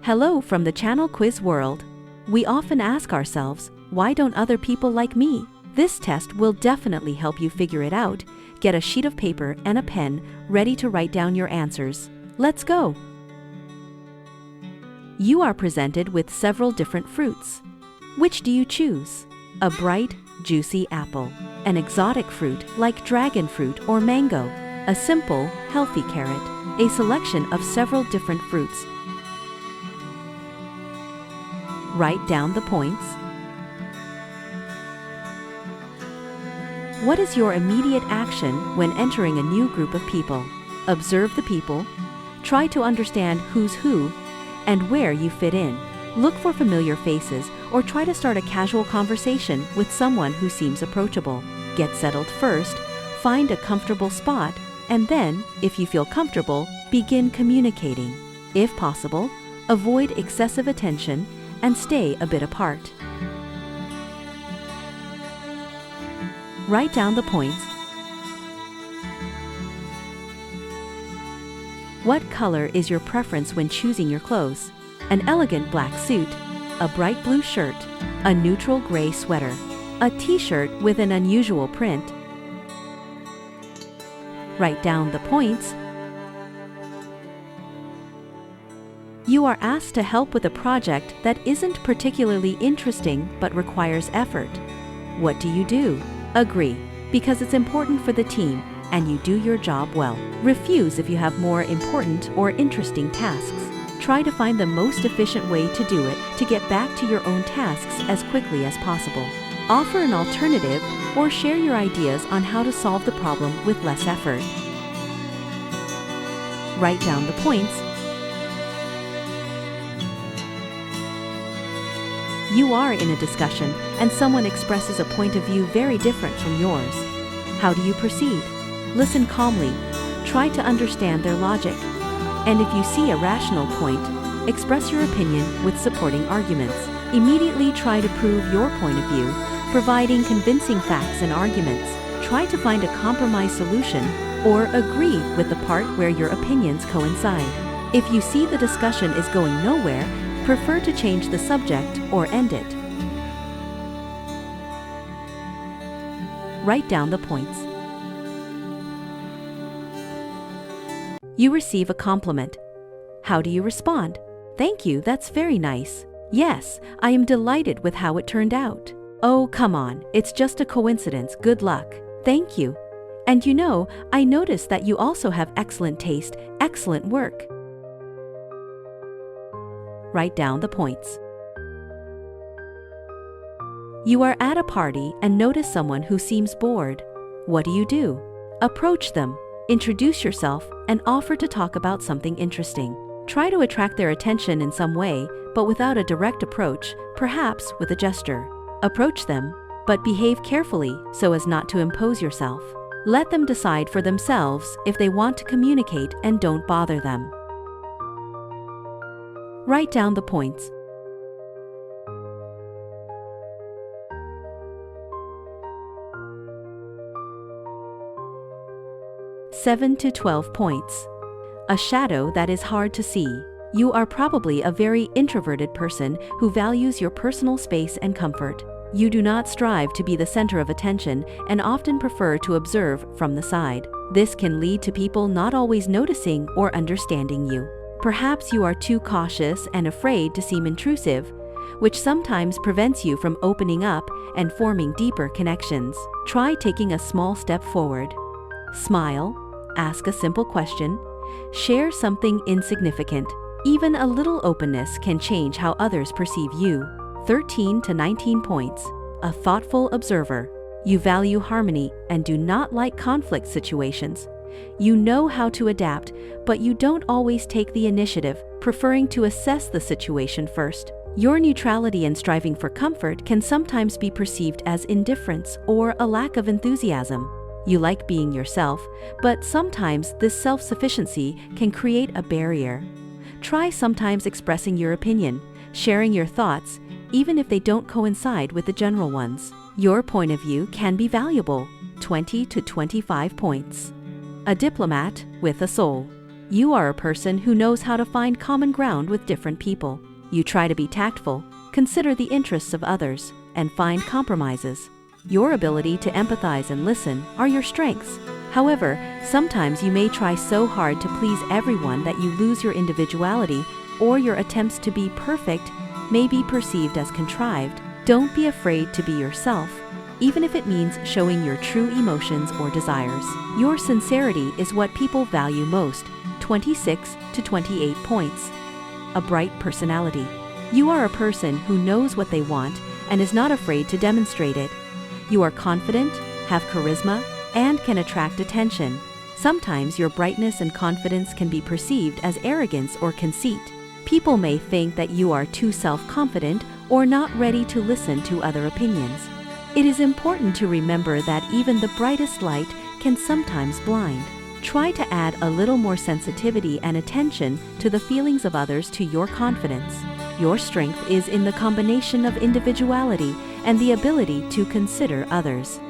Hello from the channel Quiz World. We often ask ourselves, why don't other people like me? This test will definitely help you figure it out. Get a sheet of paper and a pen ready to write down your answers. Let's go! You are presented with several different fruits. Which do you choose? A bright, juicy apple, an exotic fruit like dragon fruit or mango, a simple, healthy carrot, a selection of several different fruits. Write down the points. What is your immediate action when entering a new group of people? Observe the people, try to understand who's who, and where you fit in. Look for familiar faces or try to start a casual conversation with someone who seems approachable. Get settled first, find a comfortable spot, and then, if you feel comfortable, begin communicating. If possible, avoid excessive attention and stay a bit apart. Write down the points. What color is your preference when choosing your clothes? An elegant black suit, a bright blue shirt, a neutral gray sweater, a t-shirt with an unusual print. Write down the points. You are asked to help with a project that isn't particularly interesting but requires effort. What do? Agree, because it's important for the team and you do your job well. Refuse if you have more important or interesting tasks. Try to find the most efficient way to do it to get back to your own tasks as quickly as possible. Offer an alternative or share your ideas on how to solve the problem with less effort. Write down the points. You are in a discussion and someone expresses a point of view very different from yours. How do you proceed? Listen calmly, try to understand their logic, and if you see a rational point, express your opinion with supporting arguments. Immediately try to prove your point of view, providing convincing facts and arguments. Try to find a compromise solution or agree with the part where your opinions coincide. If you see the discussion is going nowhere, prefer to change the subject or end it. Write down the points. You receive a compliment. How do you respond? Thank you, that's very nice. Yes, I am delighted with how it turned out. Oh, come on, it's just a coincidence, good luck. Thank you. And you know, I noticed that you also have excellent taste, excellent work. Write down the points. You are at a party and notice someone who seems bored. What do? Approach them, introduce yourself, and offer to talk about something interesting. Try to attract their attention in some way, but without a direct approach, perhaps with a gesture. Approach them, but behave carefully so as not to impose yourself. Let them decide for themselves if they want to communicate and don't bother them. Write down the points. Seven to 12 points. A shadow that is hard to see. You are probably a very introverted person who values your personal space and comfort. You do not strive to be the center of attention and often prefer to observe from the side. This can lead to people not always noticing or understanding you. Perhaps you are too cautious and afraid to seem intrusive, which sometimes prevents you from opening up and forming deeper connections. Try taking a small step forward. Smile, ask a simple question, share something insignificant. Even a little openness can change how others perceive you. 13 to 19 points. A thoughtful observer. You value harmony and do not like conflict situations. You know how to adapt, but you don't always take the initiative, preferring to assess the situation first. Your neutrality and striving for comfort can sometimes be perceived as indifference or a lack of enthusiasm. You like being yourself, but sometimes this self-sufficiency can create a barrier. Try sometimes expressing your opinion, sharing your thoughts, even if they don't coincide with the general ones. Your point of view can be valuable. 20 to 25 points. A diplomat with a soul. You are a person who knows how to find common ground with different people. You try to be tactful, consider the interests of others, and find compromises. Your ability to empathize and listen are your strengths. However, sometimes you may try so hard to please everyone that you lose your individuality, or your attempts to be perfect may be perceived as contrived. Don't be afraid to be yourself, even if it means showing your true emotions or desires. Your sincerity is what people value most. 26 to 28 points. A bright personality. You are a person who knows what they want and is not afraid to demonstrate it. You are confident, have charisma, and can attract attention. Sometimes your brightness and confidence can be perceived as arrogance or conceit. People may think that you are too self-confident or not ready to listen to other opinions. It is important to remember that even the brightest light can sometimes blind. Try to add a little more sensitivity and attention to the feelings of others to your confidence. Your strength is in the combination of individuality and the ability to consider others.